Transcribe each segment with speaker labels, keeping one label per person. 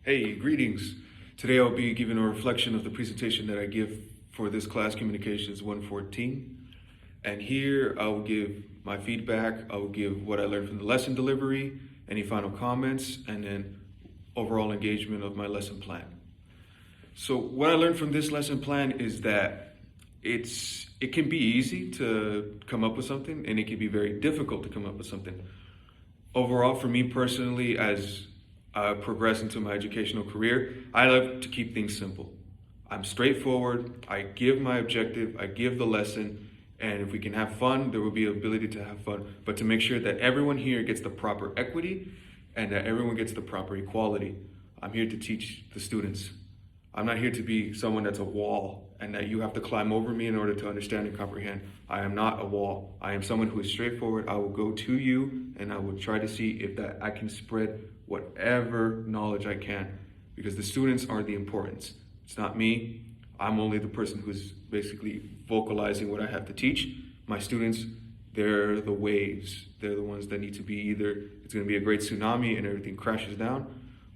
Speaker 1: Hey, greetings. Today I'll be giving a reflection of the presentation that I give for this class, Communications 114. And here I will give my feedback, I will give what I learned from the lesson delivery, any final comments, and then overall engagement of my lesson plan. So what I learned from this lesson plan is that it can be easy to come up with something, and it can be very difficult to come up with something. Overall, for me personally, as I progress into my educational career, I love to keep things simple. I'm straightforward, I give my objective, I give the lesson, and if we can have fun, there will be ability to have fun, but to make sure that everyone here gets the proper equity and that everyone gets the proper equality. I'm here to teach the students. I'm not here to be someone that's a wall and that you have to climb over me in order to understand and comprehend. I am not a wall. I am someone who is straightforward. I will go to you and I will try to see if that I can spread whatever knowledge I can, because the students are the importance. It's not me. I'm only the person who's basically vocalizing what I have to teach. My students, they're the waves. They're the ones that need to be either it's going to be a great tsunami and everything crashes down,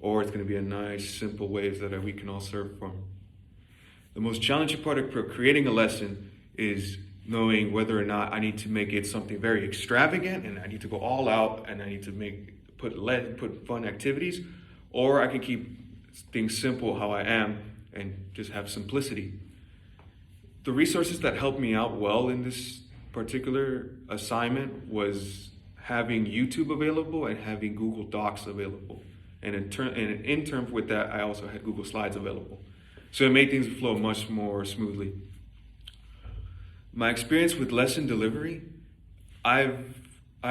Speaker 1: or it's going to be a nice, simple waves that we can all surf from. The most challenging part of creating a lesson is knowing whether or not I need to make it something very extravagant and I need to go all out and I need to put fun activities, or I can keep things simple how I am and just have simplicity. The resources that helped me out well in this particular assignment was having YouTube available and having Google Docs available. And in terms with that, I also had Google Slides available. So it made things flow much more smoothly. My experience with lesson delivery, I've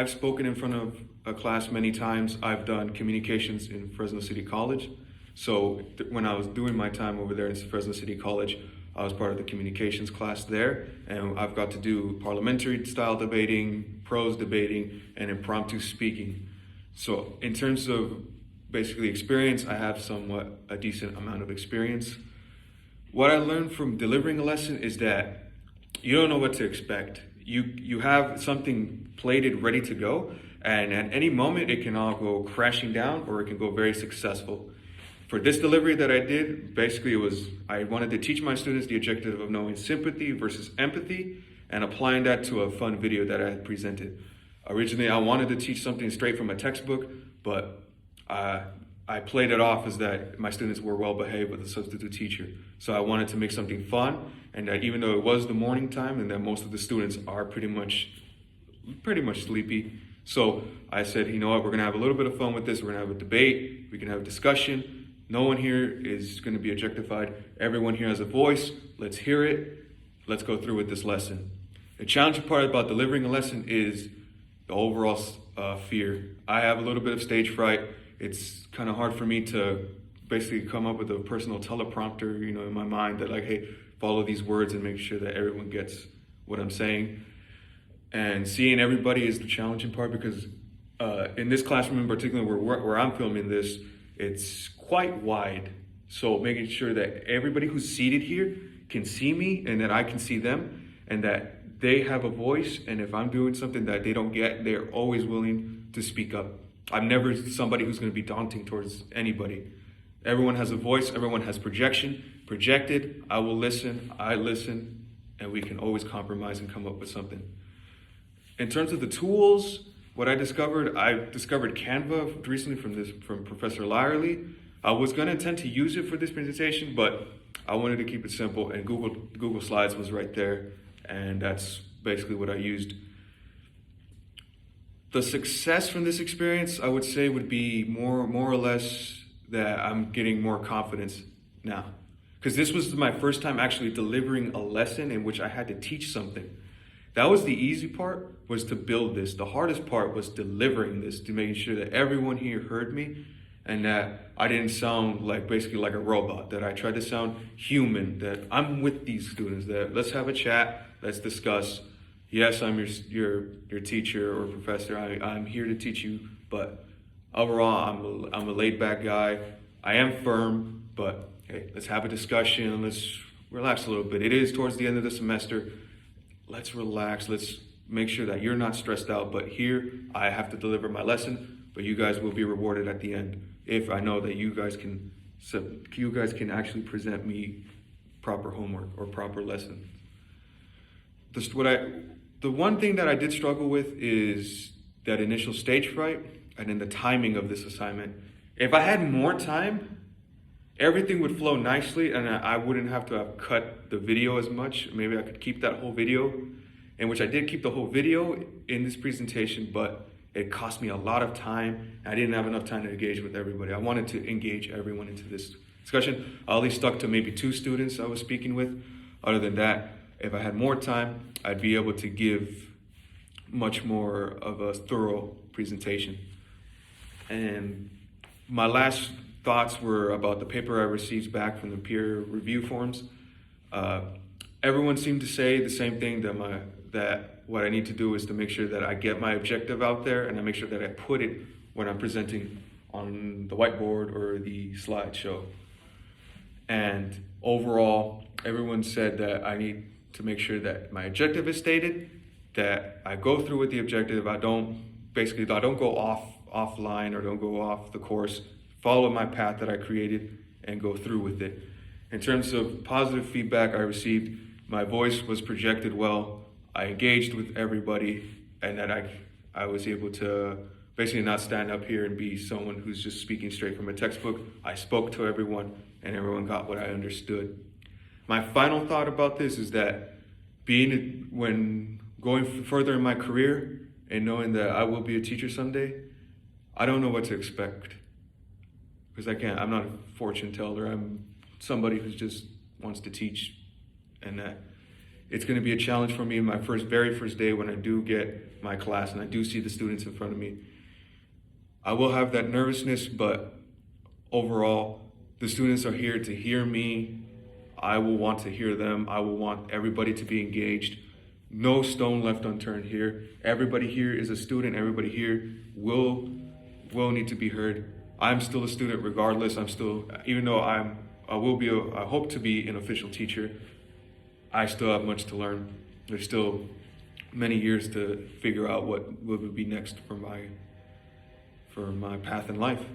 Speaker 1: spoken in front of a class many times. I've done communications in Fresno City College. So when I was doing my time over there in Fresno City College, I was part of the communications class there, and I've got to do parliamentary style debating, prose debating, and impromptu speaking. So in terms of basically experience, I have somewhat a decent amount of experience. What I learned from delivering a lesson is that you don't know what to expect. You have something plated ready to go, and at any moment it can all go crashing down or it can go very successful. For this delivery that I did, basically I wanted to teach my students the objective of knowing sympathy versus empathy and applying that to a fun video that I had presented. Originally, I wanted to teach something straight from a textbook, but I played it off as that my students were well behaved with a substitute teacher. So I wanted to make something fun, and that even though it was the morning time and that most of the students are pretty much sleepy. So I said, you know what, we're gonna have a little bit of fun with this. We're gonna have a debate, we can have a discussion. No one here is gonna be objectified. Everyone here has a voice. Let's hear it. Let's go through with this lesson. The challenging part about delivering a lesson is the overall fear. I have a little bit of stage fright. It's kind of hard for me to basically come up with a personal teleprompter, in my mind that like, hey, follow these words and make sure that everyone gets what I'm saying. And seeing everybody is the challenging part, because in this classroom in particular, where I'm filming this, it's quite wide. So making sure that everybody who's seated here can see me and that I can see them and that they have a voice. And if I'm doing something that they don't get, they're always willing to speak up. I'm never somebody who's going to be daunting towards anybody. Everyone has a voice. Everyone has projected. I will listen. I listen. And we can always compromise and come up with something. In terms of the tools, what I discovered Canva recently from Professor Lyerly. I was going to intend to use it for this presentation, but I wanted to keep it simple, and Google Slides was right there, and that's basically what I used. The success from this experience, I would say, would be more or less that I'm getting more confidence now. Because this was my first time actually delivering a lesson in which I had to teach something. That was the easy part, was to build this. The hardest part was delivering this, to making sure that everyone here heard me and that I didn't sound basically like a robot, that I tried to sound human, that I'm with these students, that let's have a chat, let's discuss. Yes, I'm your teacher or professor. I'm here to teach you, but overall, I'm a laid back guy. I am firm, but hey, let's have a discussion. Let's relax a little bit. It is towards the end of the semester. Let's relax. Let's make sure that you're not stressed out. But here, I have to deliver my lesson, but you guys will be rewarded at the end if I know that you guys can so you guys can actually present me proper homework or proper lessons. The one thing that I did struggle with is that initial stage fright and then the timing of this assignment. If I had more time, everything would flow nicely and I wouldn't have to have cut the video as much. Maybe I could keep that whole video, in which I did keep the whole video in this presentation, but it cost me a lot of time. I didn't have enough time to engage with everybody. I wanted to engage everyone into this discussion. I only stuck to maybe 2 students I was speaking with. Other than that, if I had more time, I'd be able to give much more of a thorough presentation. And my last thoughts were about the paper I received back from the peer review forums. Everyone seemed to say the same thing, that what I need to do is to make sure that I get my objective out there and I make sure that I put it when I'm presenting on the whiteboard or the slideshow. And overall, everyone said that I need to make sure that my objective is stated, that I go through with the objective. I don't go offline or don't go off the course, follow my path that I created and go through with it. In terms of positive feedback I received, my voice was projected well. I engaged with everybody, and that I was able to basically not stand up here and be someone who's just speaking straight from a textbook. I spoke to everyone and everyone got what I understood. My final thought about this is that when going further in my career and knowing that I will be a teacher someday, I don't know what to expect. Because I'm not a fortune teller. I'm somebody who just wants to teach, and that it's going to be a challenge for me in my very first day when I do get my class and I do see the students in front of me. I will have that nervousness, but overall, the students are here to hear me. I will want to hear them. I will want everybody to be engaged. No stone left unturned here. Everybody here is a student. Everybody here will need to be heard. I'm still a student regardless. Even though I hope to be an official teacher, I still have much to learn. There's still many years to figure out what would be next for my path in life.